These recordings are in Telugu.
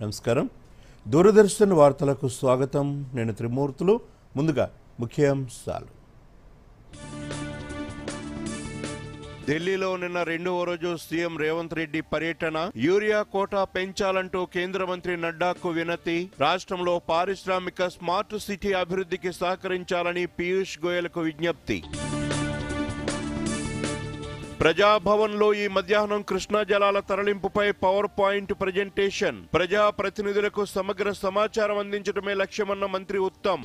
నమస్కారం. దూరదర్శన్ వార్తలకు స్వాగతం. నేను త్రిమూర్తులు. ముందుగా ముఖ్యాంశాలు. ఢిల్లీలో నిన్న రెండవ రోజు సీఎం రేవంత్ రెడ్డి పర్యటన. యూరియా కోటా పెంచాలంటూ కేంద్ర మంత్రి నడ్డాకు వినతి. రాష్ట్రంలో పారిశ్రామిక స్మార్ట్ సిటీ అభివృద్ధికి సహకరించాలని పీయూష్ గోయల్కు విజ్ఞప్తి. ప్రజాభవన్లో ఈ మధ్యాహ్నం కృష్ణా జలాల తరలింపుపై పవర్ పాయింట్ ప్రజెంటేషన్. ప్రజా ప్రతినిధులకు సమగ్ర సమాచారం అందించడమే లక్ష్యమన్న మంత్రి ఉత్తమ్.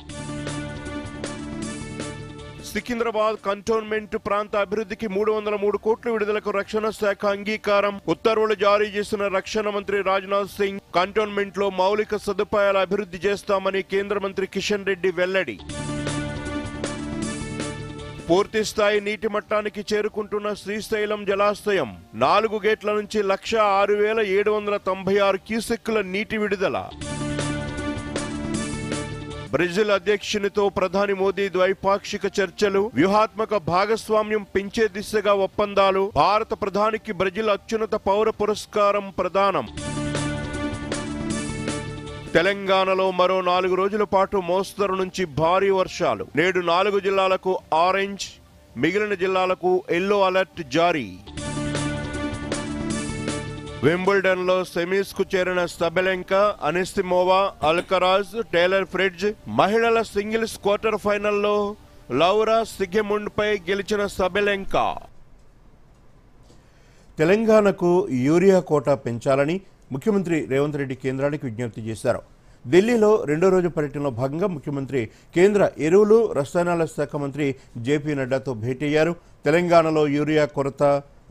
సికింద్రాబాద్ కంటోన్మెంట్ ప్రాంత అభివృద్ధికి 303 కోట్ల విడుదలకు రక్షణ శాఖ అంగీకారం. ఉత్తర్వులు జారీ చేసిన రక్షణ మంత్రి రాజ్నాథ్ సింగ్. కంటోన్మెంట్ లో మౌలిక సదుపాయాల అభివృద్ధి చేస్తామని కేంద్ర మంత్రి కిషన్ రెడ్డి వెల్లడి. పూర్తి స్థాయి నీటి మట్టానికి చేరుకుంటున్న శ్రీశైలం జలాశయం. 4 గేట్ల నుంచి 1,06,796 క్యూసెక్కుల నీటి విడుదల. బ్రెజిల్ అధ్యక్షునితో ప్రధాని మోదీ ద్వైపాక్షిక చర్చలు. వ్యూహాత్మక భాగస్వామ్యం పెంచే దిశగా ఒప్పందాలు. భారత ప్రధానికి బ్రెజిల్ అత్యున్నత పౌర పురస్కారం ప్రదానం. తెలంగాణలో మరో 4 రోజుల పాటు మోస్తరు నుంచి భారీ వర్షాలు. నేడు 4 జిల్లాలకు ఆరెంజ్, మిగిలిన జిల్లాలకు ఎల్లో అలర్ట్ జారీ. వింబుల్డన్ లో సెమీస్ కు చేరిన సబెలెంకా, అనిసిమోవా, అల్కరాజ్, టేలర్ ఫ్రిడ్జ్. మహిళల సింగిల్స్ క్వార్టర్ ఫైనల్లో లౌరా సిగెముండ్ పై గెలిచిన సబెలెంకా. తెలంగాణకు యూరియా కోటా పెంచాలని ముఖ్యమంత్రి రేవంత్ రెడ్డి కేంద్రానికి విజ్ఞప్తి చేశారు. ఢిల్లీలో రెండో రోజు పర్యటనలో భాగంగా ముఖ్యమంత్రి కేంద్ర ఎరువులు, రసాయనాల శాఖ మంత్రి జేపీ నడ్డాతో భేటీ అయ్యారు. తెలంగాణలో యూరియా కొరత,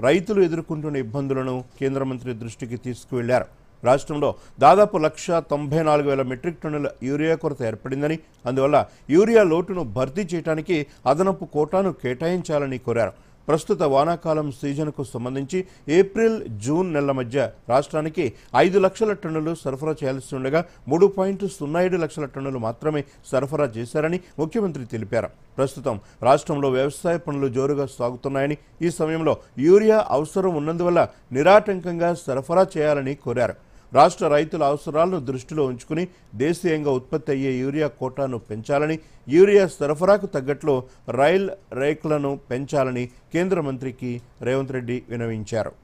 రైతులు ఎదుర్కొంటున్న ఇబ్బందులను కేంద్ర మంత్రి దృష్టికి తీసుకువెళ్లారు. రాష్ట్రంలో దాదాపు 194,000 మెట్రిక్ టన్నుల యూరియా కొరత ఏర్పడిందని, అందువల్ల యూరియా లోటును భర్తీ చేయడానికి అదనపు కోటాను కేటాయించాలని కోరారు. ప్రస్తుత వానాకాలం సీజన్కు సంబంధించి ఏప్రిల్, జూన్ నెలల మధ్య రాష్ట్రానికి 5 లక్షల టన్నులు సరఫరా చేయాల్సి ఉండగా 3.07 లక్షల టన్నులు మాత్రమే సరఫరా చేశారని ముఖ్యమంత్రి తెలిపారు. ప్రస్తుతం రాష్ట్రంలో వ్యవసాయ పనులు జోరుగా సాగుతున్నాయని, ఈ సమయంలో యూరియా అవసరం ఉన్నందువల్ల నిరాటంకంగా సరఫరా చేయాలని కోరారు. రాష్ట్ర రైతుల అవసరాలను దృష్టిలో ఉంచుకుని దేశీయంగా ఉత్పత్తి అయ్యే యూరియా కోటాను పెంచాలని, యూరియా సరఫరాకు తగ్గట్లు రైల్ రేకులను పెంచాలని కేంద్ర మంత్రికి రేవంత్ రెడ్డి విన్నవించారు.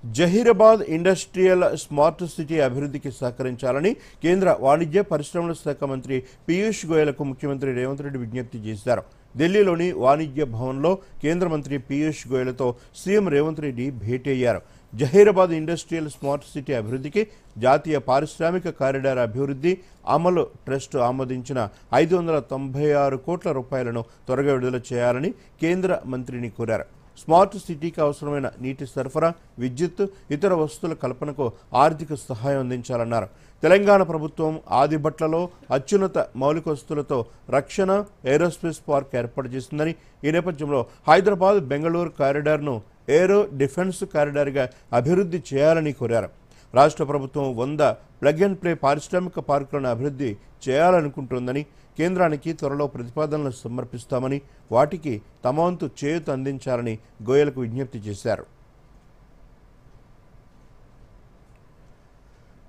జహీరాబాద్ ఇండస్ట్రియల్ స్మార్ట్ సిటీ అభివృద్ధికి సహకరించాలని కేంద్ర వాణిజ్య పరిశ్రమల శాఖ మంత్రి పీయూష్ గోయల్కు ముఖ్యమంత్రి రేవంత్ రెడ్డి విజ్ఞప్తి చేశారు. ఢిల్లీలోని వాణిజ్య భవన్లో కేంద్ర మంత్రి పీయూష్ గోయల్తో సీఎం రేవంత్ రెడ్డి భేటీ అయ్యారు. జహీరాబాద్ ఇండస్ట్రియల్ స్మార్ట్ సిటీ అభివృద్ధికి జాతీయ పారిశ్రామిక కారిడార్ అభివృద్ధి అమలు ట్రస్ట్ ఆమోదించిన 596 కోట్ల రూపాయలను త్వరగా విడుదల చేయాలని కేంద్ర మంత్రిని కోరారు. స్మార్ట్ సిటీకి అవసరమైన నీటి సరఫరా, విద్యుత్, ఇతర వస్తువుల కల్పనకు ఆర్థిక సహాయం అందించాలన్నారు. తెలంగాణ ప్రభుత్వం ఆదిబట్లలో అత్యున్నత మౌలిక వస్తువులతో రక్షణ, ఏరోస్పేస్ పార్క్ ఏర్పాటు చేసిందని, ఈ నేపథ్యంలో హైదరాబాద్, బెంగళూరు కారిడార్ను ఏరో డిఫెన్స్ కారిడార్గా అభివృద్ధి చేయాలని కోరారు. రాష్ట్ర ప్రభుత్వం 100 ప్లగ్ అండ్ ప్లే పారిశ్రామిక పార్కులను అభివృద్ధి చేయాలనుకుంటోందని, కేంద్రానికి త్వరలో ప్రతిపాదనలు సమర్పిస్తామని, వాటికి తమ వంతు చేయూత అందించాలని గోయల్కు విజ్ఞప్తి చేశారు.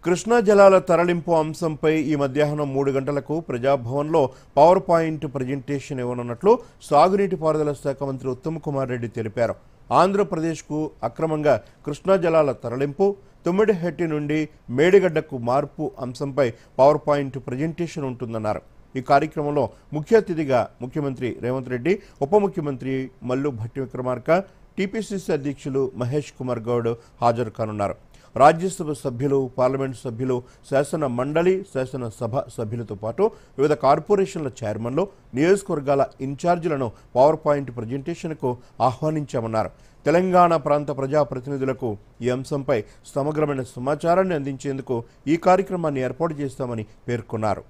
కృష్ణా జలాల తరలింపు అంశంపై ఈ మధ్యాహ్నం 3 గంటలకు ప్రజాభవన్లో పవర్ పాయింట్ ప్రజెంటేషన్ ఇవ్వనున్నట్లు సాగునీటి పారుదల శాఖ మంత్రి ఉత్తమ్ కుమార్ రెడ్డి తెలిపారు. ఆంధ్రప్రదేశ్కు అక్రమంగా కృష్ణా జలాల తరలింపు, తుమ్మిడిహెట్టి నుండి మేడిగడ్డకు మార్పు అంశంపై పవర్ పాయింట్ ప్రజెంటేషన్ ఉంటుందన్నారు. ఈ కార్యక్రమంలో ముఖ్య అతిథిగా ముఖ్యమంత్రి రేవంత్ రెడ్డి, ఉప ముఖ్యమంత్రి మల్లు భట్టి విక్రమార్క, టీపీసీసీ అధ్యక్షులు మహేష్ కుమార్ గౌడ్ హాజరు కానున్నారు. రాజ్యసభ సభ్యులు, పార్లమెంటు సభ్యులు, శాసన మండలి, శాసనసభ సభ్యులతో పాటు వివిధ కార్పొరేషన్ల చైర్మన్లు, నియోజకవర్గాల ఇన్ఛార్జీలను పవర్ పాయింట్ ప్రజెంటేషన్కు ఆహ్వానించామన్నారు. తెలంగాణ ప్రాంత ప్రజాప్రతినిధులకు ఈ అంశంపై సమగ్రమైన సమాచారాన్ని అందించేందుకు ఈ కార్యక్రమాన్ని ఏర్పాటు చేస్తామని పేర్కొన్నారు.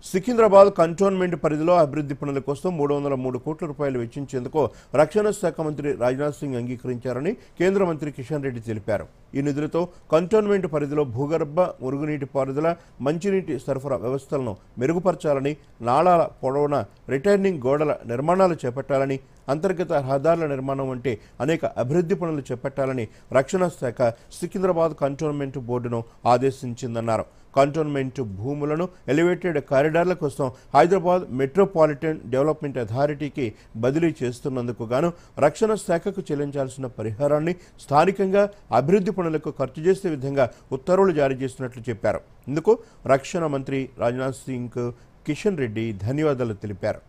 సికింద్రాబాద్ కంటోన్మెంట్ పరిధిలో అభివృద్ధి పనుల కోసం 303 కోట్ల రూపాయలు వెచ్చించేందుకు రక్షణ శాఖ మంత్రి రాజ్నాథ్ సింగ్ అంగీకరించారని కేంద్ర మంత్రి కిషన్ రెడ్డి తెలిపారు. ఈ నిధులతో కంటోన్మెంట్ పరిధిలో భూగర్భ, మురుగునీటి పారుదల, మంచినీటి సరఫరా వ్యవస్థలను మెరుగుపరచాలని, నాళాల పొడవున రిటైనింగ్ గోడల నిర్మాణాలు చేపట్టాలని, అంతర్గత రహదారుల నిర్మాణం వంటి అనేక అభివృద్ధి పనులు చేపట్టాలని రక్షణ శాఖ సికింద్రాబాద్ కంటోన్మెంట్ బోర్డును ఆదేశించిందన్నారు. కంటోన్మెంట్ భూములను ఎలివేటెడ్ కారిడార్ల కోసం హైదరాబాద్ మెట్రోపాలిటన్ డెవలప్మెంట్ అథారిటీకి బదిలీ చేస్తున్నందుకు గాను రక్షణ శాఖకు చెల్లించాల్సిన పరిహారాన్ని స్థానికంగా అభివృద్ధి పనులకు ఖర్చు చేసే విధంగా ఉత్తర్వులు జారీ చేసినట్లు చెప్పారు. ఇందుకు రక్షణ మంత్రి రాజ్నాథ్ సింగ్ కిషన్ రెడ్డి ధన్యవాదాలు తెలిపారు.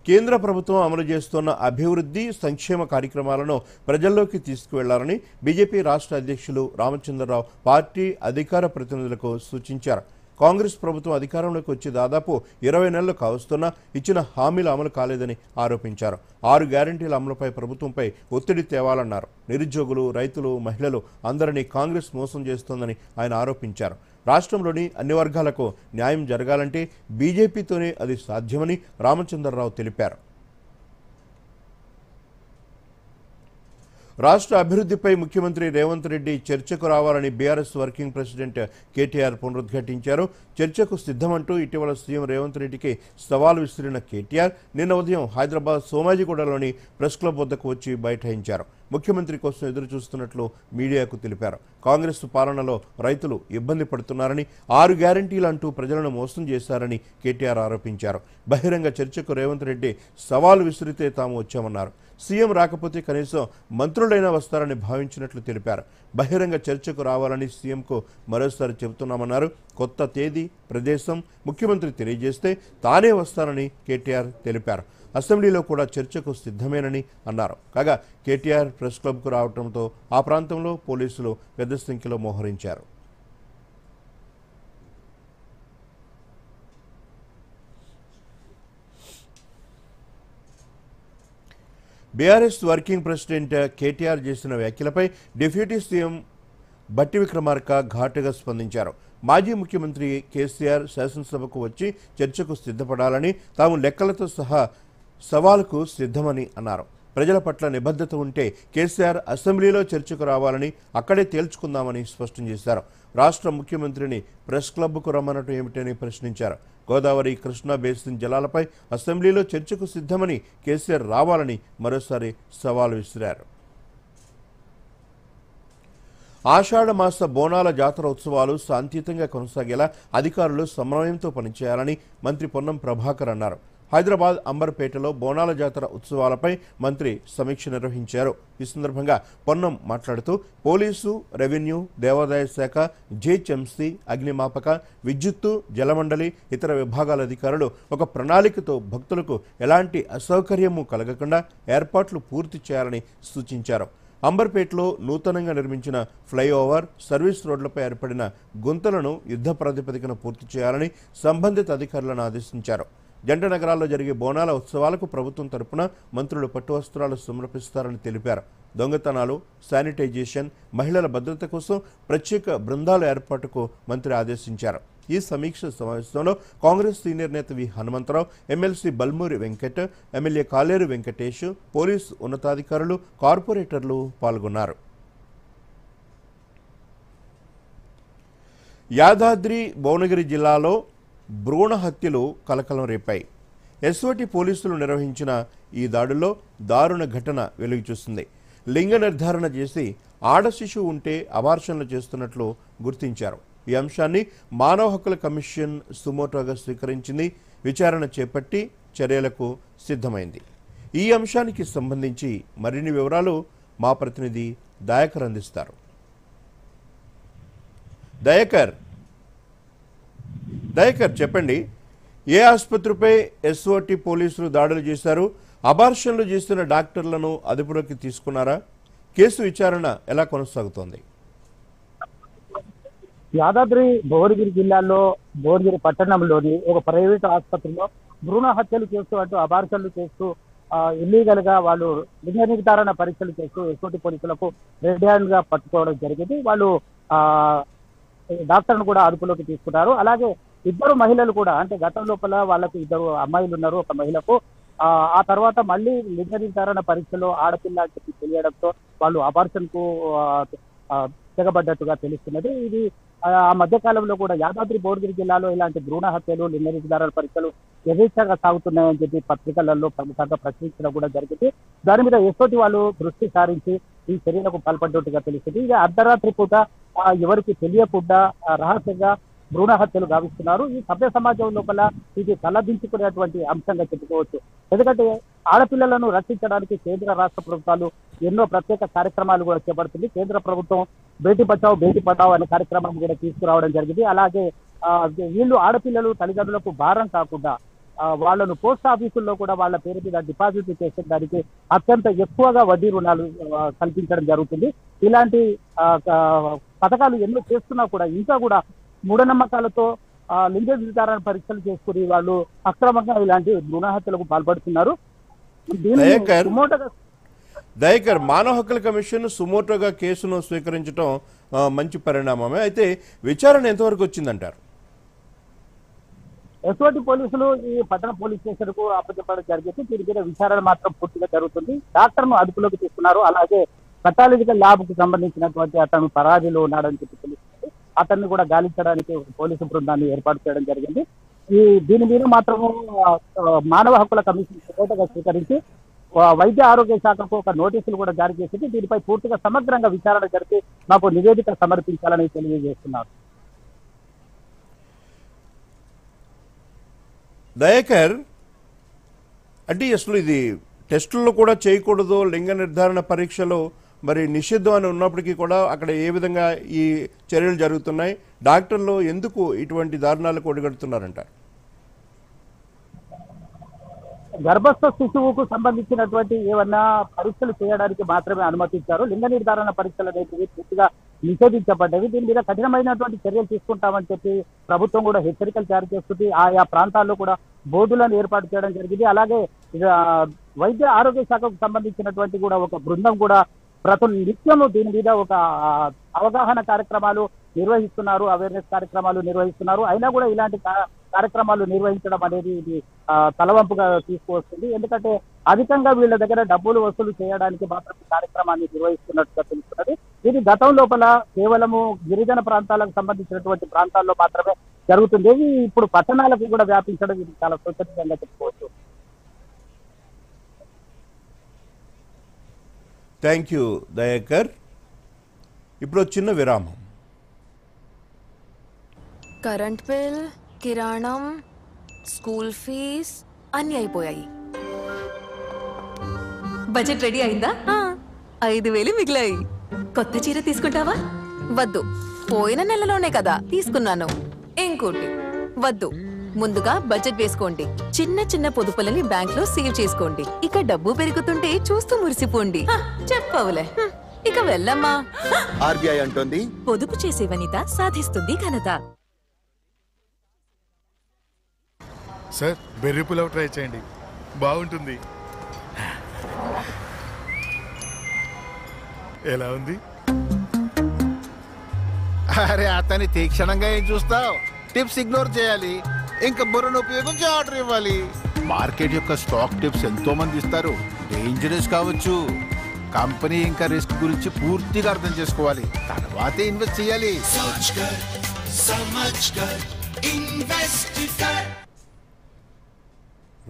కేంద్ర ప్రభుత్వం అమలు చేస్తున్న అభివృద్ధి సంక్షేమ కార్యక్రమాలను ప్రజల్లోకి తీసుకువెళ్లాలని బీజేపీ రాష్ట్ర అధ్యక్షులు రామచంద్రరావు పార్టీ అధికార ప్రతినిధులకు సూచించారు. కాంగ్రెస్ ప్రభుత్వం అధికారంలోకి వచ్చి దాదాపు 20 నెలలు కావస్తున్నా ఇచ్చిన హామీలు అమలు కాలేదని ఆరోపించారు. 6 గ్యారంటీల అమలుపై ప్రభుత్వంపై ఒత్తిడి తేవాలన్నారు. నిరుద్యోగులు, రైతులు, మహిళలు అందరినీ కాంగ్రెస్ మోసం చేస్తోందని ఆయన ఆరోపించారు. రాష్ట్రంలోని అన్ని వర్గాలకు న్యాయం జరగాలంటే బీజేపీతోనే అది సాధ్యమని రామచంద్రరావు తెలిపారు. రాష్ట్ర అభివృద్ధిపై ముఖ్యమంత్రి రేవంత్ రెడ్డి చర్చకు రావాలని బీఆర్ఎస్ వర్కింగ్ ప్రెసిడెంట్ కేటీఆర్ పునరుద్ఘాటించారు. చర్చకు సిద్ధమంటూ ఇటీవల సీఎం రేవంత్ రెడ్డికి సవాల్ విసిరిన కేటీఆర్ నిన్న ఉదయం హైదరాబాద్ సోమాజిగూడలోని ప్రెస్ క్లబ్ వద్దకు వచ్చి బైఠాయించారు. ముఖ్యమంత్రి కోసం ఎదురు చూస్తున్నట్లు మీడియాకు తెలిపారు. కాంగ్రెస్ పాలనలో రైతులు ఇబ్బంది పడుతున్నారని, 6 గ్యారంటీలు అంటూ ప్రజలను మోసం చేశారని కేటీఆర్ ఆరోపించారు. బహిరంగ చర్చకు రేవంత్ రెడ్డి సవాల్ విసిరితే తాము వచ్చామన్నారు. సీఎం రాకపోతే కనీసం మంత్రులైనా వస్తారని భావించినట్లు తెలిపారు. బహిరంగ చర్చకు రావాలని సీఎంకు మరోసారి చెబుతున్నామన్నారు. కొత్త తేదీ, ప్రదేశం ముఖ్యమంత్రి తెలియజేస్తే తానే వస్తానని కేటీఆర్ తెలిపారు. అసెంబ్లీలో కూడా చర్చకు సిద్ధమేనని అన్నారు. కాగా కేటీఆర్ ప్రెస్ క్లబ్కు రావడంతో ఆ ప్రాంతంలో పోలీసులు పెద్ద సంఖ్యలో మోహరించారు. బీఆర్ఎస్ వర్కింగ్ ప్రెసిడెంట్ కేటీఆర్ చేసిన వ్యాఖ్యలపై డిప్యూటీ సీఎం బట్టి విక్రమార్క ఘాటుగా స్పందించారు. మాజీ ముఖ్యమంత్రి కేసీఆర్ శాసనసభకు వచ్చి చర్చకు సిద్ధపడాలని, తాము లెక్కలతో సహా సవాలుకు సిద్ధమని అన్నారు. ప్రజల పట్ల నిబద్ధత ఉంటే కేసీఆర్ అసెంబ్లీలో చర్చకు రావాలని, అక్కడే తేల్చుకుందామని స్పష్టం చేశారు. రాష్ట్ర ముఖ్యమంత్రిని ప్రెస్ క్లబ్కు రమ్మనటం ఏమిటని ప్రశ్నించారు. గోదావరి, కృష్ణా బేసిన్ జలాలపై అసెంబ్లీలో చర్చకు సిద్ధమని, కేసీఆర్ రావాలని మరోసారి సవాల్ విసిరారు. ఆషాఢ మాస బోనాల జాతర ఉత్సవాలు శాంతియుతంగా కొనసాగేలా అధికారులు సమన్వయంతో పనిచేయాలని మంత్రి పొన్నం ప్రభాకర్ అన్నారు. హైదరాబాద్ అంబర్పేటలో బోనాల జాతర ఉత్సవాలపై మంత్రి సమీక్ష నిర్వహించారు. ఈ సందర్భంగా పొన్నం మాట్లాడుతూ పోలీసు, రెవెన్యూ, దేవాదాయ శాఖ, జీహెచ్ఎంసీ, అగ్నిమాపక, విద్యుత్తు, జలమండలి, ఇతర విభాగాల అధికారులు ఒక ప్రణాళికతో భక్తులకు ఎలాంటి అసౌకర్యము కలగకుండా ఏర్పాట్లు పూర్తి చేయాలని సూచించారు. అంబర్పేటలో నూతనంగా నిర్మించిన ఫ్లైఓవర్, సర్వీస్ రోడ్లపై ఏర్పడిన గుంతలను యుద్ధ ప్రాతిపదికన పూర్తి చేయాలని సంబంధిత అధికారులను ఆదేశించారు. జంట నగరాల్లో జరిగే బోనాల ఉత్సవాలకు ప్రభుత్వం తరపున మంత్రులు పట్టు వస్త్రాలు సమర్పిస్తారని తెలిపారు. దొంగతనాలు, శానిటైజేషన్, మహిళల భద్రత కోసం ప్రత్యేక బృందాల ఏర్పాటుకు మంత్రి ఆదేశించారు. ఈ సమీక్ష సమావేశంలో కాంగ్రెస్ సీనియర్ నేత వి హనుమంతరావు, ఎమ్మెల్సీ బల్మూరి వెంకట్, ఎమ్మెల్యే కాలేరు వెంకటేష్, పోలీసు ఉన్నతాధికారులు, కార్పొరేటర్లు పాల్గొన్నారు. యాదాద్రి భువనగిరి జిల్లాలో భ్రూణ హత్యలు కలకలం రేపాయి. ఎస్ఓటి పోలీసులు నిర్వహించిన ఈ దాడుల్లో దారుణ ఘటన వెలుగు చూస్తుంది. లింగ నిర్ధారణ చేసి ఆడ శిశువు ఉంటే అబార్షన్లు చేస్తున్నట్లు గుర్తించారు. ఈ అంశాన్ని మానవ హక్కుల కమిషన్ సుమోటోగా స్వీకరించింది. విచారణ చేపట్టి చర్యలకు సిద్ధమైంది. ఈ అంశానికి సంబంధించి మరిన్ని వివరాలు మా ప్రతినిధి దయాకర్ అందిస్తారు. దయాకర్ చెప్పండి, ఏ ఆసుపత్రిపై ఎస్ఓటి పోలీసులు దాడులు చేశారు? అబార్షన్లు చేస్తున్న డాక్టర్లను అదుపులోకి తీసుకున్నారా? కేసు విచారణ ఎలా కొనసాగుతోంది? యాదాద్రి భువనగిరి జిల్లాలో భువనగిరి పట్టణంలోని ఒక ప్రైవేట్ ఆసుపత్రిలో భ్రూణ హత్యలు చేస్తూ అబార్షన్లు చేస్తూ ఇల్లీగల్ గా వాళ్ళు లింగ నిర్ధారణ పరీక్షలు చేస్తూ ఎటువంటి పోలీసులకు రెడ్ హ్యాండ్ గా పట్టుకోవడం జరిగింది. వాళ్ళు ఆ డాక్టర్ను కూడా అదుపులోకి తీసుకున్నారు. అలాగే ఇద్దరు మహిళలు కూడా, అంటే గతం లోపల వాళ్ళకు ఇద్దరు అమ్మాయిలు ఉన్నారు, ఒక మహిళకు. ఆ తర్వాత మళ్ళీ లింగ నిర్ధారణ పరీక్షలో ఆడపిల్ల అని చెప్పి తెలియడంతో వాళ్ళు అబార్షన్ కు తెగబడ్డట్టుగా తెలుస్తున్నది. ఇది ఆ మధ్య కాలంలో కూడా యాదాద్రి భువనగిరి జిల్లాలో ఇలాంటి భ్రూణ హత్యలు, లింగ నిర్ధారణ పరీక్షలు యథేచ్ఛగా సాగుతున్నాయని చెప్పి పత్రికలలో ప్రముఖంగా ప్రచురించడం కూడా జరిగింది. దాని మీద ఎస్ఓటి వాళ్ళు దృష్టి సారించి ఈ చర్యలకు పాల్పడ్డట్టుగా తెలుస్తుంది. ఇక అర్ధరాత్రి పూట ఎవరికి తెలియకుండా రహస్యంగా భ్రూణ హత్యలు గావిస్తున్నారు. ఈ సభ్య సమాజం లోపల ఇది తలదించుకునేటువంటి అంశంగా చెప్పుకోవచ్చు. ఎందుకంటే ఆడపిల్లలను రక్షించడానికి కేంద్ర రాష్ట్ర ప్రభుత్వాలు ఎన్నో ప్రత్యేక కార్యక్రమాలు కూడా చేపడుతుంది. కేంద్ర ప్రభుత్వం బేటీ బచావ్ బేటీ పడావ్ అనే కార్యక్రమం కూడా తీసుకురావడం జరిగింది. అలాగే వీళ్ళు ఆడపిల్లలు తల్లిదండ్రులకు భారం కాకుండా వాళ్ళను పోస్ట్ ఆఫీసుల్లో కూడా వాళ్ళ పేరు మీద డిపాజిట్ చేసే దానికి అత్యంత ఎక్కువగా వడ్డీ రుణాలు కల్పించడం జరుగుతుంది. ఇలాంటి పథకాలు ఎన్నో చేస్తున్నా కూడా ఇంకా కూడా మూఢనమ్మకాలతో లింగ నిర్ధారణ పరీక్షలు చేసుకుని వాళ్ళు అక్రమంగా ఇలాంటి భ్రూణ హత్యలకు పాల్పడుతున్నారు. దయాకర్, మానవ హక్కుల కమిషన్ సుమోటోగా కేసును స్వీకరించడం మంచి పరిణామమే. అయితే విచారణ ఎంతవరకు వచ్చిందంటారు? ఎస్ఓటి పోలీసులు ఈ పట్టణ పోలీస్ స్టేషన్ కు అప్పచెప్పడం జరిగింది. దీని మీద విచారణ మాత్రం పూర్తిగా జరుగుతుంది. డాక్టర్ను అదుపులోకి తీసుకున్నారు. అలాగే పెథాలజికల్ ల్యాబ్ కు సంబంధించినటువంటి అతను పరాజీలో ఉన్నాడని చెప్పి తెలుస్తుంది. అతన్ని కూడా గాలించడానికి పోలీసు బృందాన్ని ఏర్పాటు చేయడం జరిగింది. దీని మీద మాత్రము మానవ హక్కుల కమిషన్ సుమోటోగా స్వీకరించి వైద్య ఆరోగ్య శాఖకు ఒక నోటీసులు కూడా జారీ చేసింది. దీనిపై పూర్తిగా సమగ్రంగా విచారణ జరిపి మాకు నివేదిక సమర్పించాలని తెలియజేస్తున్నారు. దయాకర్, అంటే అసలు ఇది టెస్టుల్లో కూడా చేయకూడదు, లింగ నిర్ధారణ పరీక్షలో మరి నిషిద్ధం అని ఉన్నప్పటికీ కూడా అక్కడ ఏ విధంగా ఈ చర్యలు జరుగుతున్నాయి? డాక్టర్లు ఎందుకు ఇటువంటి దారుణాలకు ఒడిగడుతున్నారంటారు? గర్భస్థ శిశువుకు సంబంధించినటువంటి ఏమన్నా పరీక్షలు చేయడానికి మాత్రమే అనుమతించారు. లింగ నిర్ధారణ పరీక్షలు అనేవి పూర్తిగా నిషేధించబడ్డవి. దీని మీద కఠినమైనటువంటి చర్యలు తీసుకుంటామని చెప్పి ప్రభుత్వం కూడా హెచ్చరికలు జారీ చేస్తుంది. ఆయా ప్రాంతాల్లో కూడా బోర్డులను ఏర్పాటు చేయడం జరిగింది. అలాగే వైద్య ఆరోగ్య శాఖకు సంబంధించినటువంటి కూడా ఒక బృందం కూడా ప్రతి నిత్యము దీని మీద ఒక అవగాహన కార్యక్రమాలు నిర్వహిస్తున్నారు, అవేర్నెస్ కార్యక్రమాలు నిర్వహిస్తున్నారు. అయినా కూడా ఇలాంటి కార్యక్రమాలు నిర్వహించడం అనేది ఇది తలవంపుగా తీసుకువస్తుంది. ఎందుకంటే అధికంగా వీళ్ళ దగ్గర డబ్బులు వసూలు చేయడానికి మాత్రం కార్యక్రమాన్ని నిర్వహిస్తున్నట్టుగా తెలుస్తున్నది. ఇది గతం లోపల కేవలము గిరిజన ప్రాంతాలకు సంబంధించినటువంటి ప్రాంతాల్లో మాత్రమే జరుగుతుంది. ఇది ఇప్పుడు పట్టణాలకు కూడా వ్యాపించడం ఇది చాలా శోచనీయంగా చెప్పుకోవచ్చు. Thank you Dayakar. ఇప్పుడు చిన్న విరామం. కరెంట్ బిల్, కిరాణం, స్కూల్ ఫీజ్ అన్నీ అయిపోయాయి. బడ్జెట్ రెడీ అయిందా? 5,000 మిగిలాయి. కొత్త చీర తీసుకుంటావా? వద్దు, పోయిన నెలలోనే కదా తీసుకున్నాను. ఇంకోటి వద్దు. ముందుగా బడ్జెట్ వేసుకోండి. చిన్న చిన్న పొదుపులని బ్యాంక్ లో సేవ్ చేసుకోండి. ఇక డబ్బు పెరుగుతుంటే చూస్తూ మురిసిపోండి. చెప్పవులే, ఇక వెళ్ళమ్మా. ఆర్బీఐ అంటోంది, పొదుపు చేసే వనిత సాధిస్తుంది ఘనత. సార్, బెర్రీ పులావ్ ట్రై చేయండి, బాగుంటుంది. ఎలా ఉంది? అరే అతని తీక్షణంగా ఏం చూస్తావు? టిప్స్ ఇగ్నోర్ చేయాలి, ఇంకా బుర్రను ఉపయోగించి ఆర్డర్ ఇవ్వాలి. మార్కెట్ యొక్క స్టాక్ టిప్స్ ఎంతో మంది ఇస్తారు, డేంజరస్ కావచ్చు. కంపెనీ ఇంకా రిస్క్ గురించి పూర్తిగా అర్థం చేసుకోవాలి, తర్వాతే ఇన్వెస్ట్ చేయాలి.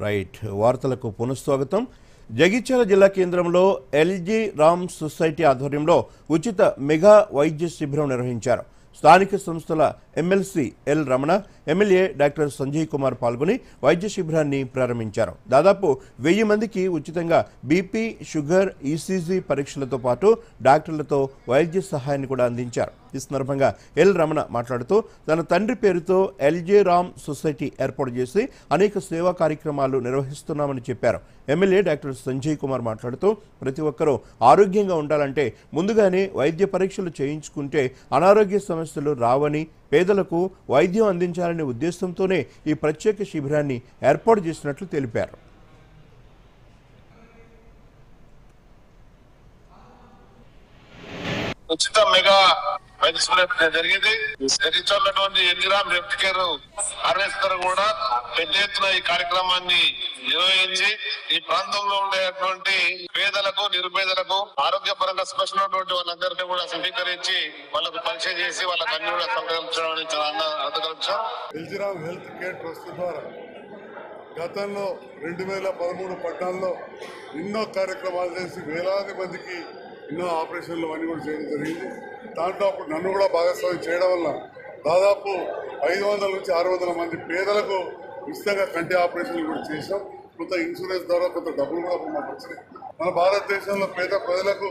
రైట్, వార్తలకు పునఃస్వాగతం. జగిత్యాల జిల్లా కేంద్రంలో ఎల్జీ రామ్ సొసైటీ ఆధ్వర్యంలో ఉచిత మెగా వైద్య శిబిరం నిర్వహించారు. స్థానిక సంస్థల MLC L Ramana, MLA doctor Sanjay Kumar పాల్గొని వైద్య శిబిరాన్ని ప్రారంభించారు. దాదాపు 1000 మందికి ఉచితంగా బీపీ, షుగర్, ఈసీజీ పరీక్షలతో పాటు డాక్టర్లతో వైద్య సహాయాన్ని కూడా అందించారు. ఈ సందర్భంగా ఎల్ రమణ మాట్లాడుతూ తన తండ్రి పేరుతో ఎల్జే రామ్ సొసైటీ ఏర్పాటు చేసి అనేక సేవా కార్యక్రమాలు నిర్వహిస్తున్నామని చెప్పారు. ఎమ్మెల్యే డాక్టర్ సంజయ్ కుమార్ మాట్లాడుతూ ప్రతి ఒక్కరూ ఆరోగ్యంగా ఉండాలంటే ముందుగానే వైద్య పరీక్షలు చేయించుకుంటే అనారోగ్య సమస్యలు రావని, పేదలకు వైద్యం అందించాలనే ఉద్దేశంతోనే ఈ ప్రత్యేక శిబిరాన్ని ఏర్పాటు చేసినట్లు తెలిపారు. ఉచిత మెగా మెడిసిన్ జరిగింది. ఉన్నటువంటి ఎన్నిరామ్ హెల్త్ కేర్ హార్వెస్టర్ కూడా పెద్ద ఎత్తున ఈ కార్యక్రమాన్ని నిర్వహించి ఈ ప్రాంతంలో ఉండేటువంటి పేదలకు నిరుపేదలకు ఆరోగ్యపరంగా స్పష్టమైనటువంటి వాళ్ళందరినీ కూడా సమీకరించి వాళ్ళకు పరీక్ష చేసి వాళ్ళకి అన్ని కూడా సంకల్పించడం చాలా ఆనందకరించాం. ఎల్జీరామ్ హెల్త్ కేర్ ట్రస్ట్ ద్వారా గతంలో 2013-14లో ఎన్నో కార్యక్రమాలు చేసి వేలాది మందికి ఎన్నో ఆపరేషన్లు అన్నీ కూడా చేయడం జరిగింది. దాంట్లో అప్పుడు నన్ను కూడా భాగస్వామ్యం చేయడం వల్ల దాదాపు 500 నుంచి 600 మంది పేదలకు ఉచితంగా కంటి ఆపరేషన్లు కూడా చేసాం. కొంత ఇన్సూరెన్స్ ద్వారా కొంత డబ్బులు కూడా మాకు వచ్చినాయి. మన భారతదేశంలో పేద ప్రజలకు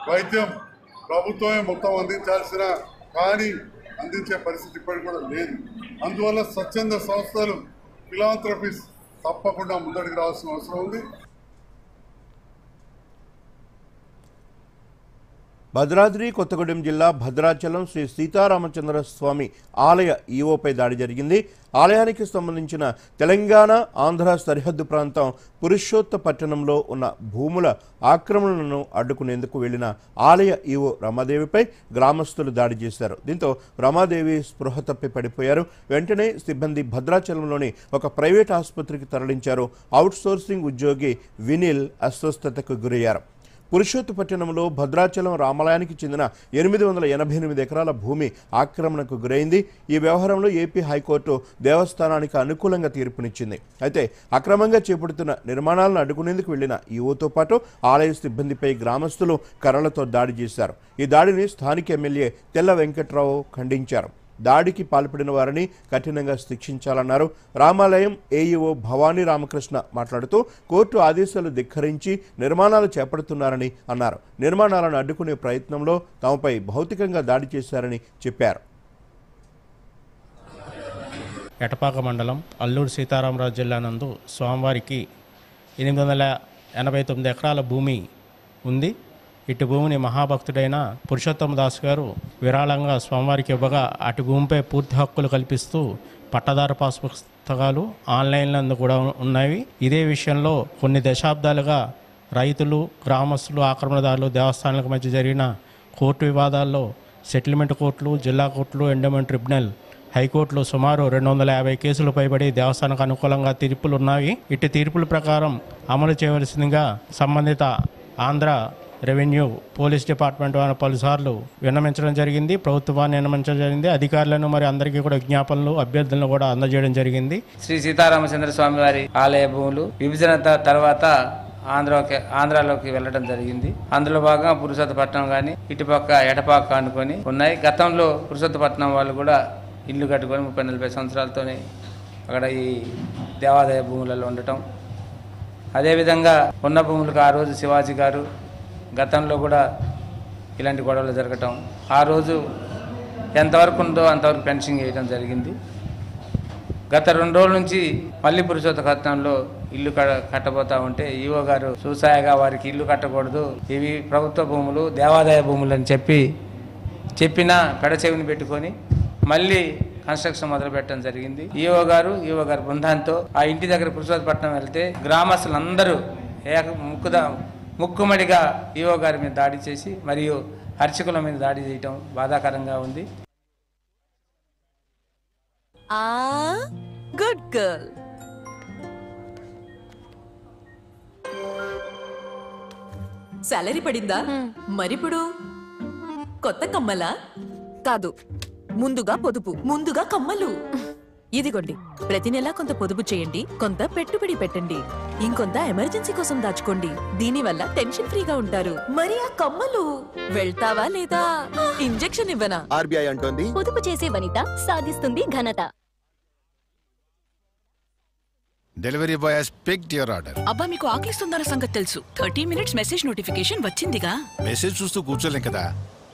వైద్యం ప్రభుత్వమే మొత్తం అందించాల్సిన కానీ అందించే పరిస్థితి ఇప్పటికి కూడా లేదు. అందువల్ల స్వచ్ఛంద సంస్థలు ఫిలాంథ్రఫీస్ తప్పకుండా ముందడికి రావాల్సిన అవసరం ఉంది. భద్రాద్రి కొత్తగూడెం జిల్లా భద్రాచలం శ్రీ సీతారామచంద్ర స్వామి ఆలయ ఈవోపై దాడి జరిగింది. ఆలయానికి సంబంధించిన తెలంగాణ ఆంధ్ర సరిహద్దు ప్రాంతం పురుషోత్తపట్టణంలో ఉన్న భూముల ఆక్రమణలను అడ్డుకునేందుకు వెళ్లిన ఆలయ ఈవో రమాదేవిపై గ్రామస్తులు దాడి చేశారు. దీంతో రమాదేవి స్పృహ తప్పి పడిపోయారు. వెంటనే సిబ్బంది భద్రాచలంలోని ఒక ప్రైవేట్ ఆసుపత్రికి తరలించారు. అవుట్సోర్సింగ్ ఉద్యోగి వినిల్ అస్వస్థతకు గురయ్యారు. పురుషోత్తపట్టణంలో భద్రాచలం రామాలయానికి చెందిన 888 ఎకరాల భూమి ఆక్రమణకు గురైంది. ఈ వ్యవహారంలో ఏపీ హైకోర్టు దేవస్థానానికి అనుకూలంగా తీర్పునిచ్చింది. అయితే అక్రమంగా చేపడుతున్న నిర్మాణాలను అడ్డుకునేందుకు వెళ్లిన ఈవోతో పాటు ఆలయ సిబ్బందిపై గ్రామస్తులు కర్రలతో దాడి చేశారు. ఈ దాడిని స్థానిక ఎమ్మెల్యే తెల్ల వెంకట్రావు ఖండించారు. దాడికి పాల్పడిన వారిని కఠినంగా శిక్షించాలన్నారు. రామాలయం ఏఈఓ భవానీ రామకృష్ణ మాట్లాడుతూ కోర్టు ఆదేశాలు ధిక్కరించి నిర్మాణాలు చేపడుతున్నారని అన్నారు. నిర్మాణాలను అడ్డుకునే ప్రయత్నంలో తమపై భౌతికంగా దాడి చేశారని చెప్పారు. ఎటపాక మండలం అల్లూరు సీతారామరాజు జిల్లా నందు స్వామివారికి 889 ఎకరాల భూమి ఉంది. ఇటు భూమిని మహాభక్తుడైన పురుషోత్తమ దాస్ గారు విరాళంగా స్వామివారికి ఇవ్వగా అటు భూమిపై పూర్తి హక్కులు కల్పిస్తూ పట్టదారు పాస్ పుస్తకాలు ఆన్లైన్లో కూడా ఉన్నాయి. ఇదే విషయంలో కొన్ని దశాబ్దాలుగా రైతులు, గ్రామస్తులు, ఆక్రమణదారులు, దేవస్థానాలకు మధ్య జరిగిన కోర్టు వివాదాల్లో సెటిల్మెంట్ కోర్టులు, జిల్లా కోర్టులు, ఎండోమెంట్ ట్రిబ్యునల్, హైకోర్టులో సుమారు 250 కేసులు పైబడి దేవస్థానానికి అనుకూలంగా తీర్పులు ఉన్నాయి. ఇటు తీర్పుల ప్రకారం అమలు చేయవలసిందిగా సంబంధిత ఆంధ్ర రెవెన్యూ పోలీస్ డిపార్ట్మెంట్ వారు పలుసార్లు విన్నవించడం జరిగింది. ప్రభుత్వాన్ని విన్నవించడం జరిగింది. అధికారులను మరి అందరికీ కూడా విజ్ఞాపనలు, అభ్యర్థులను కూడా అందజేయడం జరిగింది. శ్రీ సీతారామచంద్ర స్వామి వారి ఆలయ భూములు విభజన తర్వాత ఆంధ్రాలోకి వెళ్ళడం జరిగింది. అందులో భాగంగా పురుషోత్తపట్నం కానీ ఇటుపక్క ఎటపాక అనుకొని ఉన్నాయి. గతంలో పురుషోత్తపట్నం వాళ్ళు కూడా ఇల్లు కట్టుకొని 30-40 సంవత్సరాలతోనే అక్కడ ఈ దేవాదాయ భూములలో ఉండటం, అదేవిధంగా ఉన్న భూములకు ఆ రోజు శివాజీ గారు గతంలో కూడా ఇలాంటి గొడవలు జరగటం, ఆ రోజు ఎంతవరకు ఉందో అంతవరకు ఫెన్సింగ్ వేయడం జరిగింది. గత 2 రోజుల నుంచి మళ్ళీ పురుషోత్తపట్నంలో ఇల్లు కట్టబోతా ఉంటే ఈవో గారు చూసాయగా వారికి ఇల్లు కట్టకూడదు, ఇవి ప్రభుత్వ భూములు, దేవాదాయ భూములు అని చెప్పిన పెడచెవిని పెట్టుకొని మళ్ళీ కన్స్ట్రక్షన్ మొదలు పెట్టడం జరిగింది. ఈవో గారు బృందంతో ఆ ఇంటి దగ్గర పురుషోత్తపట్నం వెళ్తే గ్రామస్తులందరూ ముక్కుమడిగా ఈవో గారి మీద దాడి చేసి మరియు అర్చకుల మీద దాడి చేయటం బాధాకరంగా ఉంది. Good girl. సాలరీ పడిందా? మరిప్పుడు కొత్త కమ్మలా? కాదు, ముందుగా పొదుపు, ముందుగా కమ్మలు. ఇదిగోండి. ప్రతి నెలా కొంత పొదుపు చేయండి, కొంత పెట్టుబడి పెట్టండి, ఇంకొంత ఎమర్జెన్సీ కోసం దాచుకోండి. దీనివల్ల టెన్షన్ ఫ్రీగా ఉంటారు. మరి ఆ కమ్మలు వెళ్తావా లేదా ఇంజెక్షన్ ఇవ్వనా? ఆర్బీఐ అంటోంది, పొదుపు చేసే వనిత సాధిస్తుంది ఘనత. Delivery boy has picked your order. అబ్బా, మీకు ఆకలిస్తుందన్న సంగతి తెలుసు. 30 minutes మెసేజ్ నోటిఫికేషన్ వచ్చిందిగా. మెసేజ్ చూస్తూ కూర్చోలేం కదా.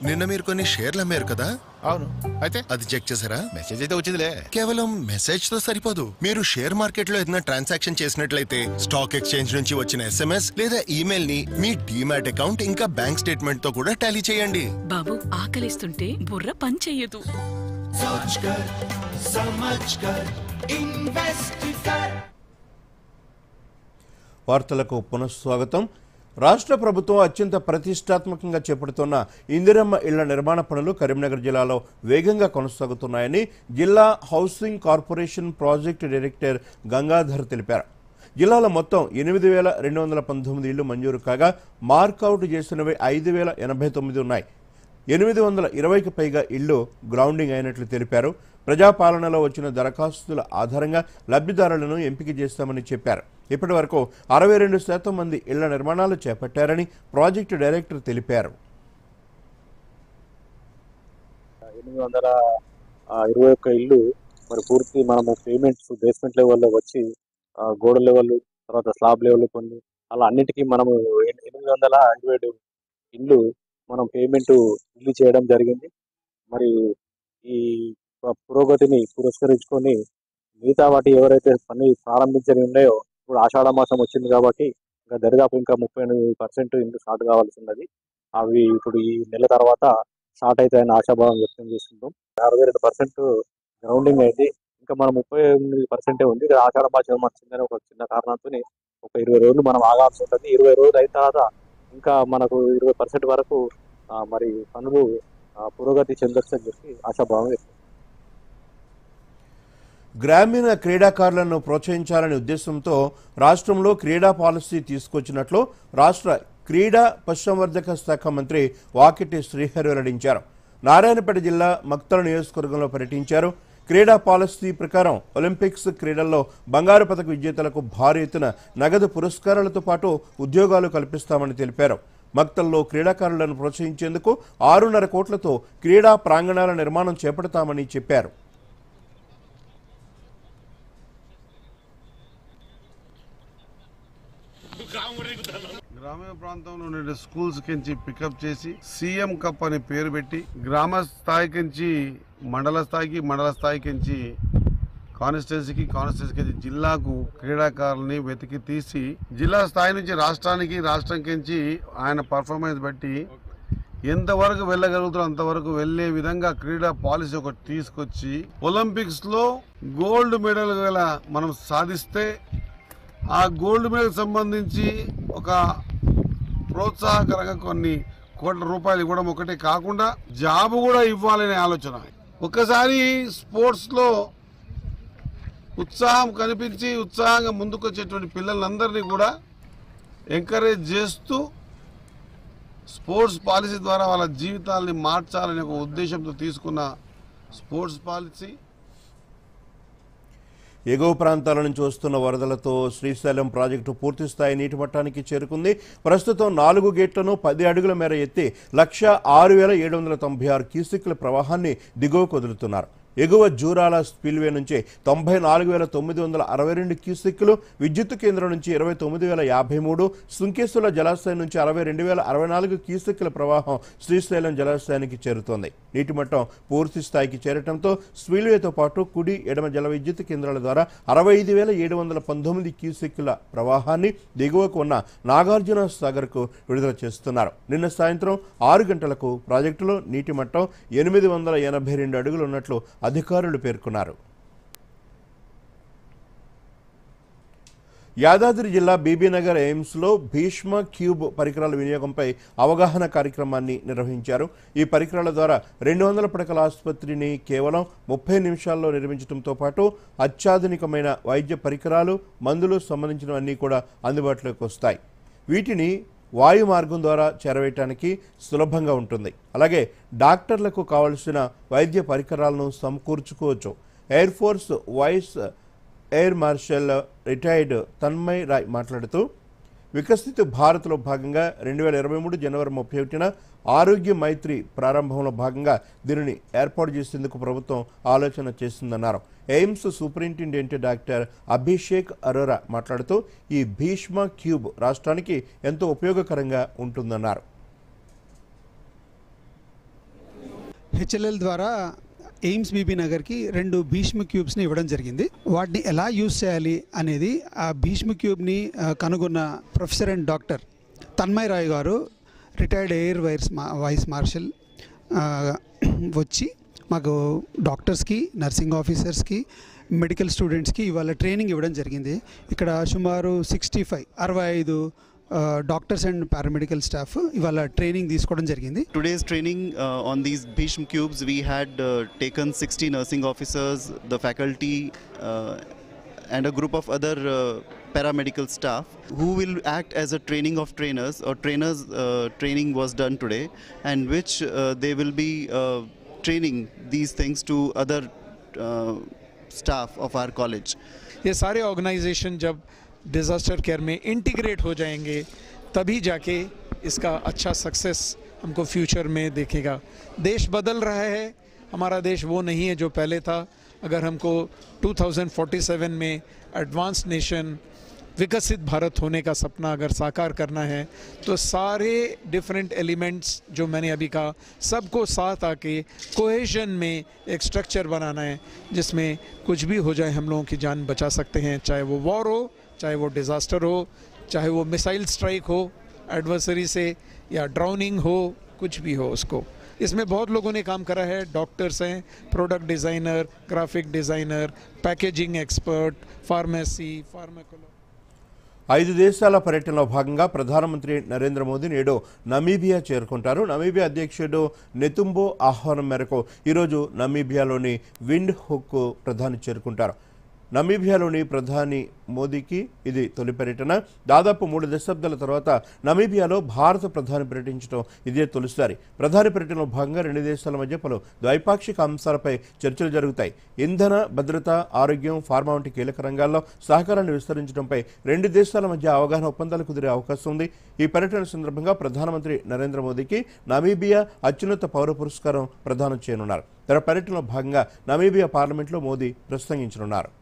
నిన్న మీరు కొన్ని షేర్లు అమ్మారు కదా? అవును. అయితే అది చెక్ చేశారా? మెసేజ్ అయితే వచ్చిందిలే. కేవలం మెసేజ్ తో సరిపోదు. మీరు షేర్ మార్కెట్ లో ఏదైనా ట్రాన్సాక్షన్ చేసినట్లయితే స్టాక్ ఎక్స్చేంజ్ నుంచి వచ్చిన SMS లేదా ఈమెయిల్ ని మీ డీమ్యాట్ అకౌంట్ ఇంకా బ్యాంక్ స్టేట్మెంట్ తో కూడా టాలీ చేయండి. బాబు, ఆకలిస్తుంటే బుర్ర పని చెయ్యదు. వార్తలకు పునఃస్వాగతం. రాష్ట్ర ప్రభుత్వం అత్యంత ప్రతిష్టాత్మకంగా చేపడుతున్న ఇందిరమ్మ ఇళ్ల నిర్మాణ పనులు కరీంనగర్ జిల్లాలో వేగంగా కొనసాగుతున్నాయని జిల్లా housing corporation project director Gangadhar తెలిపారు. జిల్లాలో మొత్తం 8,219 ఇళ్లు మంజూరు కాగా మార్కౌట్ చేసినవి 5,089 ఉన్నాయి. 820కి పైగా ఇళ్లు గ్రౌండింగ్ అయినట్లు తెలిపారు. ప్రజాపాలనలో వచ్చిన దరఖాస్తుల ఆధారంగా లబ్ధిదారులను ఎంపిక చేస్తామని చెప్పారు. ఇప్పటి వరకు 62% మంది ఇళ్ల నిర్మాణాలు చేపట్టారని ప్రాజెక్టు డైరెక్టర్ తెలిపారు. 821 ఇల్లు మరి పూర్తి మనము పేమెంట్స్ బేస్మెంట్ లెవెల్లో వచ్చి గోడ లెవెల్ తర్వాత స్లాబ్ లెవెల్ కొన్ని అలా అన్నిటికీ మనము 827 ఇల్లు మనం పేమెంట్ రిలీజ్ చేయడం జరిగింది. మరి ఈ పురోగతిని పురస్కరించుకొని మిగతా వాటి ఎవరైతే పని ప్రారంభించని ఉన్నాయో ఇప్పుడు ఆషాఢ మాసం వచ్చింది కాబట్టి ఇంకా దరిదాపు ఇంకా 38% ఇల్లు స్టార్ట్ కావాల్సి ఉన్నది. అవి ఇప్పుడు ఈ నెల తర్వాత స్టార్ట్ అవుతాయని ఆశాభావం వ్యక్తం చేస్తున్నాం. 62% గ్రౌండింగ్ అయింది. ఇంకా మనం 38% ఉంది. ఆషాఢ మాసం వచ్చిందని ఒక చిన్న కారణంతో ఒక 20 రోజులు మనం ఆగాల్సి ఉంటుంది. 20 రోజులు అయిన తర్వాత ఇంకా మనకు 20% వరకు మరి పనులు పురోగతి చెందొచ్చని చెప్పి ఆశాభావం వ్యక్తం. గ్రామీణ క్రీడాకారులను ప్రోత్సహించాలనే ఉద్దేశంతో రాష్ట్రంలో క్రీడా పాలసీ తీసుకొచ్చినట్లు రాష్ట్ర క్రీడా పశుసంవర్ధక శాఖ మంత్రి వాకిటి శ్రీహరి వెల్లడించారు. నారాయణపేట జిల్లా మక్తల్ నియోజకవర్గంలో పర్యటించారు. క్రీడా పాలసీ ప్రకారం ఒలింపిక్స్ క్రీడల్లో బంగారు పతక విజేతలకు భారీ ఎత్తున నగదు పురస్కారాలతో పాటు ఉద్యోగాలు కల్పిస్తామని తెలిపారు. మక్తల్లో క్రీడాకారులను ప్రోత్సహించేందుకు 6.5 కోట్లతో క్రీడా ప్రాంగణాల నిర్మాణం చేపడతామని చెప్పారు. గ్రామీణ ప్రాంతంలో ఉండే స్కూల్స్ కించి పికప్ చేసి సీఎం కప్ అని పేరు పెట్టి గ్రామ స్థాయి నుంచి మండల స్థాయికి, మండల స్థాయి నుంచి కాన్స్టిట్యున్సీకి జిల్లాకు క్రీడాకారులని వెతికి తీసి జిల్లా స్థాయి నుంచి రాష్ట్రానికి, రాష్ట్రం కించి ఆయన పర్ఫార్మెన్స్ బట్టి ఎంతవరకు వెళ్ళగలుగుతారో అంతవరకు వెళ్లే విధంగా క్రీడా పాలసీ ఒకటి తీసుకొచ్చి ఒలింపిక్స్ లో గోల్డ్ మెడల్ గల మనం సాధిస్తే ఆ గోల్డ్ మెడల్ సంబంధించి ఒక ప్రోత్సాహకరంగా కొన్ని కోట్ల రూపాయలు ఇవ్వడం ఒకటే కాకుండా జాబ్ కూడా ఇవ్వాలనే ఆలోచన. ఒకసారి స్పోర్ట్స్ లో ఉత్సాహం కనిపించి ఉత్సాహంగా ముందుకొచ్చేటువంటి పిల్లలందరినీ కూడా ఎంకరేజ్ చేస్తూ స్పోర్ట్స్ పాలసీ ద్వారా వాళ్ళ జీవితాలని మార్చాలనే ఒక ఉద్దేశంతో తీసుకున్న స్పోర్ట్స్ పాలసీ. ఎగువ ప్రాంతాల నుంచి వస్తున్న వరదలతో శ్రీశైలం ప్రాజెక్టు పూర్తిస్థాయి నీటి మట్టానికి చేరుకుంది. ప్రస్తుతం 4 గేట్లను 10 అడుగుల మేర ఎత్తి 1,06,796 క్యూసెక్కుల ప్రవాహాన్ని దిగువకు వదులుతున్నారు. ఎగువ జూరాల స్పిల్వే నుంచి 94,962 క్యూసెక్కులు, విద్యుత్ కేంద్రం నుంచి 29,053, సుంకేశ్వర జలాశయం నుంచి 62,064 క్యూసెక్కుల ప్రవాహం శ్రీశైలం జలాశయానికి చేరుతోంది. నీటి మట్టం పూర్తి స్థాయికి చేరటంతో స్పిల్వేతో పాటు కుడి, ఎడమ జల విద్యుత్ కేంద్రాల ద్వారా 65,719 క్యూసెక్కుల ప్రవాహాన్ని దిగువకు ఉన్న నాగార్జున సాగర్కు విడుదల చేస్తున్నారు. నిన్న సాయంత్రం 6 గంటలకు ప్రాజెక్టులో నీటి మట్టం 882 అడుగులు ఉన్నట్లు అధికారులు పేర్కొన్నారు. యాదాద్రి జిల్లా బీబీనగర్ ఎయిమ్స్లో భీష్మ క్యూబ్ పరికరాల వినియోగంపై అవగాహన కార్యక్రమాన్ని నిర్వహించారు. ఈ పరికరాల ద్వారా 200 పడకల ఆసుపత్రిని కేవలం 30 నిమిషాల్లో నిర్మించడంతో పాటు అత్యాధునికమైన వైద్య పరికరాలు, మందులు సంబంధించినవన్నీ కూడా అందుబాటులోకి వస్తాయి. వీటిని వాయు మార్గం ద్వారా చేరవేయటానికి సులభంగా ఉంటుంది. అలాగే డాక్టర్లకు కావలసిన వైద్య పరికరాలను సమకూర్చుకోవచ్చు. Air force vice air marshal retired Tanmay Roy మాట్లాడుతూ వికసిత భారత్లో భాగంగా 2023 జనవరి 31న ఆరోగ్య మైత్రి ప్రారంభంలో భాగంగా దీనిని ఏర్పాటు చేసేందుకు ప్రభుత్వం ఆలోచన చేసిందన్నారు. AIIMS superintendent doctor Abhishek Arora మాట్లాడుతూ ఈ భీష్మ క్యూబ్ రాష్ట్రానికి ఎంతో ఉపయోగకరంగా ఉంటుందన్నారు. హెచ్ఎల్ఎల్ ద్వారా ఎయిమ్స్ బీబీనగర్కి 2 భీష్మ క్యూబ్స్ని ఇవ్వడం జరిగింది. వాటిని ఎలా యూజ్ చేయాలి అనేది ఆ భీష్మ క్యూబ్ని కనుగొన్న professor and doctor Tanmay Roy గారు, రిటైర్డ్ ఎయిర్ వైస్ మార్షల్, వచ్చి మాకు డాక్టర్స్కి, నర్సింగ్ ఆఫీసర్స్కి, మెడికల్ స్టూడెంట్స్కి ఇవాళ ట్రైనింగ్ ఇవ్వడం జరిగింది. ఇక్కడ సుమారు 65 డాక్టర్స్ అండ్ పారామెడికల్ స్టాఫ్ ఇవాళ ట్రైనింగ్ తీసుకోవడం జరిగింది. Today's training on these Bhishma cubes, we had taken 60 nursing officers, the faculty and a group of other paramedical staff who will act as a training of trainers, or trainers training was done today, and which they will be training these things to other staff of our college. ये सारे ऑर्गेनाइजेशन जब डिज़ास्टर केयर में इंटीग्रेट हो जाएंगे तभी जाके इसका अच्छा सक्सेस हमको फ्यूचर में देखेगा. देश बदल रहा है, हमारा देश वो नहीं है जो पहले था. अगर हमको 2047 में एडवांस नेशन, विकसित भारत होने का सपना अगर साकार करना है तो सारे डिफरेंट एलिमेंट्स जो मैंने अभी कहा सबको साथ आके कोहेजन में एक स्ट्रक्चर बनाना है जिसमें कुछ भी हो जाए हम लोगों की जान बचा सकते हैं. चाहे वो वॉर हो, चाहे वो डिज़ास्टर हो, चाहे वो मिसाइल स्ट्राइक हो एडवर्सरी से, या ड्राउनिंग हो, कुछ भी हो उसको. इसमें बहुत लोगों ने काम करा है. डॉक्टर्स हैं, product designer, graphic designer, packaging expert, pharmacy, pharmacology. 5 దేశాల పర్యటనలో భాగంగా ప్రధానమంత్రి నరేంద్ర మోదీ నేడు నమీబియా చేరుకుంటారు. నమీబియా అధ్యక్షుడు నెతుంబో ఆహ్వానం మేరకు ఈరోజు నమీబియాలోని విండ్ హుక్ ప్రధాని చేరుకుంటారు. నమీబియాలోని ప్రధాని మోదీకి ఇది తొలి పర్యటన. దాదాపు 3 దశాబ్దాల తర్వాత నమీబియాలో భారత ప్రధాని పర్యటించడం ఇదే తొలిసారి. ప్రధాని పర్యటనలో భాగంగా 2 దేశాల మధ్య పలు ద్వైపాక్షిక అంశాలపై చర్చలు జరుగుతాయి. ఇంధన భద్రత, ఆరోగ్యం, ఫార్మా వంటి కీలక రంగాల్లో సహకారాన్ని విస్తరించడంపై 2 దేశాల మధ్య అవగాహన ఒప్పందాలు కుదిరే అవకాశం ఉంది. ఈ పర్యటన సందర్భంగా ప్రధానమంత్రి నరేంద్ర మోదీకి నమీబియా అత్యున్నత పౌర పురస్కారం ప్రదానం చేయనున్నారు. తన పర్యటనలో భాగంగా నమీబియా పార్లమెంట్లో మోదీ ప్రసంగించనున్నారు.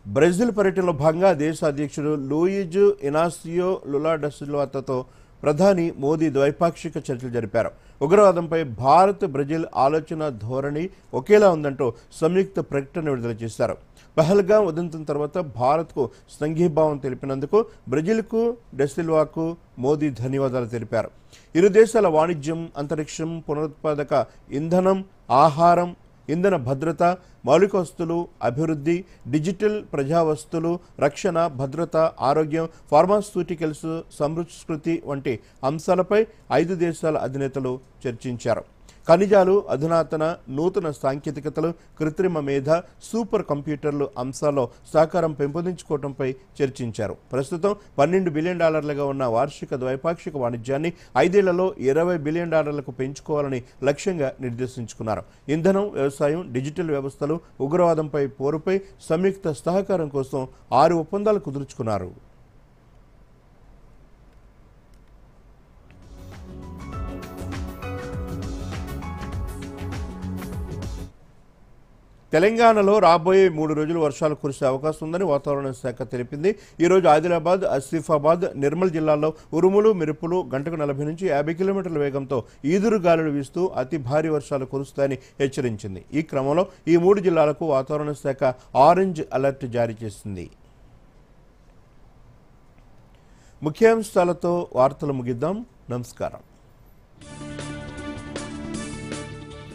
బ్రెజిల్ పర్యటనలో భాగంగా దేశ అధ్యక్షుడు లూయిజ్ ఇనాసియో లులా డా సిల్వాతో ప్రధాని మోదీ ద్వైపాక్షిక చర్చలు జరిపారు. ఉగ్రవాదంపై భారత్ బ్రెజిల్ ఆలోచన ధోరణి ఒకేలా ఉందంటూ సంయుక్త ప్రకటన విడుదల చేశారు. పహల్గాం ఉదంతం తర్వాత భారత్కు సంఘీభావం తెలిపినందుకు బ్రెజిల్కు డెసిల్వాకు మోదీ ధన్యవాదాలు తెలిపారు. ఇరు దేశాల వాణిజ్యం, అంతరిక్షం, పునరుత్పాదక ఇంధనం, ఆహారం, ఇంధన భద్రత, మౌలిక వస్తువులు, అభివృద్ధి, డిజిటల్ ప్రజా వస్తువులు, రక్షణ, భద్రత, ఆరోగ్యం, ఫార్మాస్యూటికల్స్, సంస్కృతి వంటి అంశాలపై 5 దేశాల అధినేతలు చర్చించారు. ఖనిజాలు, అధునాతన నూతన సాంకేతికతలు, కృత్రిమ మేధ, సూపర్ కంప్యూటర్లు అంశాల్లో సహకారం పెంపొందించుకోవడంపై చర్చించారు. ప్రస్తుతం $12 బిలియన్ ఉన్న వార్షిక ద్వైపాక్షిక వాణిజ్యాన్ని 5 ఏళ్లలో $20 బిలియన్ పెంచుకోవాలని లక్ష్యంగా నిర్దేశించుకున్నారు. ఇంధనం, వ్యవసాయం, డిజిటల్ వ్యవస్థలు, ఉగ్రవాదంపై పోరుపై సంయుక్త సహకారం కోసం 6 ఒప్పందాలు కుదుర్చుకున్నారు. తెలంగాణలో రాబోయే 3 రోజులు వర్షాలు కురిసే అవకాశం ఉందని వాతావరణ శాఖ తెలిపింది. ఈరోజు ఆదిలాబాద్, ఆసిఫాబాద్, నిర్మల్ జిల్లాల్లో ఉరుములు, మెరుపులు గంటకు 40 నుంచి 50 కిలోమీటర్ల వేగంతో ఈదురు గాలులు వీస్తూ అతి భారీ వర్షాలు కురుస్తాయని హెచ్చరించింది. ఈ క్రమంలో ఈ 3 జిల్లాలకు వాతావరణ శాఖ ఆరెంజ్ అలర్ట్ జారీ చేసింది. ముఖ్యాంశాలతో వార్తలు ముగిద్దాం. నమస్కారం.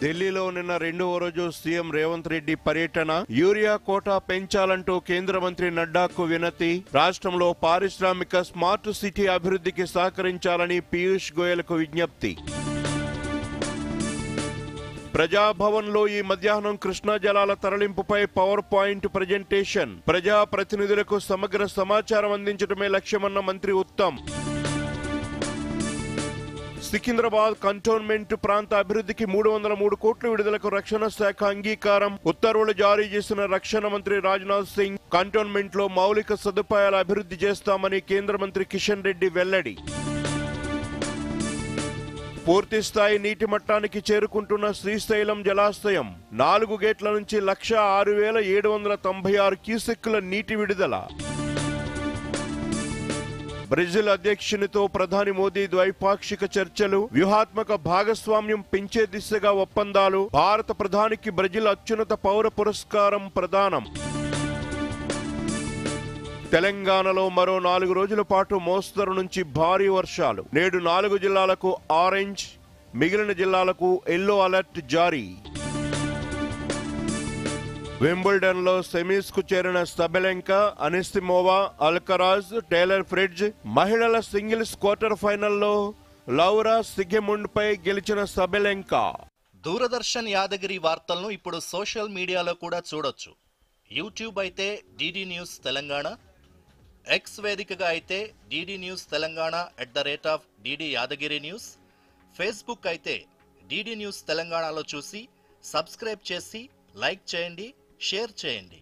ఢిల్లీలో నిన్న 2వ రోజు సీఎం రేవంత్ రెడ్డి పర్యటన. యూరియా కోటా పెంచాలంటూ కేంద్ర మంత్రి నడ్డాకు వినతి. రాష్ట్రంలో పారిశ్రామిక స్మార్ట్ సిటీ అభివృద్ధికి సహకరించాలని పీయూష్ గోయల్కు విజ్ఞప్తి. ప్రజాభవన్లో ఈ మధ్యాహ్నం కృష్ణా జలాల తరలింపుపై పవర్ పాయింట్ ప్రజెంటేషన్. ప్రజా ప్రతినిధులకు సమగ్ర సమాచారం అందించడమే లక్ష్యమన్న మంత్రి ఉత్తమ్. సికింద్రాబాద్ కంటోన్మెంట్ ప్రాంత అభివృద్ధికి 303 కోట్ల విడుదలకు రక్షణ శాఖ అంగీకారం. ఉత్తర్వులు జారీ చేసిన రక్షణ మంత్రి రాజ్నాథ్ సింగ్. కంటోన్మెంట్ లో మౌలిక సదుపాయాల అభివృద్ధి చేస్తామని కేంద్ర మంత్రి కిషన్ రెడ్డి వెల్లడి. పూర్తి స్థాయి నీటి మట్టానికి చేరుకుంటున్న శ్రీశైలం జలాశయం. 4 గేట్ల నుంచి 106,796 క్యూసెక్కుల నీటి విడుదల. బ్రెజిల్ అధ్యక్షునితో ప్రధాని మోదీ ద్వైపాక్షిక చర్చలు. వ్యూహాత్మక భాగస్వామ్యం పెంచే దిశగా ఒప్పందాలు. భారత ప్రధానికి బ్రెజిల్ అత్యున్నత పౌర పురస్కారం ప్రదానం. తెలంగాణలో మరో 4 రోజుల పాటు మోస్తరు నుంచి భారీ వర్షాలు. నేడు 4 జిల్లాలకు ఆరెంజ్, మిగిలిన జిల్లాలకు ఎల్లో అలర్ట్ జారీ. వింబుల్డన్ లో సెమీస్ కు చేరిన సబెలెంకా, అనిసిమోవా, అల్కరాజ్, టేలర్ ఫ్రిడ్జ్. మహిళల సింగిల్స్ క్వార్టర్ ఫైనల్లో లౌరా సిగిముండ్ పై గెలిచిన సబెలెంకా. దూరదర్శన్ యాదగిరి వార్తలను ఇప్పుడు సోషల్ మీడియాలో కూడా చూడొచ్చు. యూట్యూబ్ అయితే డిడి న్యూస్ తెలంగాణ, ఎక్స్ వేదికగా అయితే DD news Telangana @DD Yadagiri news, Facebook అయితే డిడి న్యూస్ తెలంగాణలో చూసి సబ్స్క్రైబ్ చేసి లైక్ చేయండి, షేర్ చేయండి.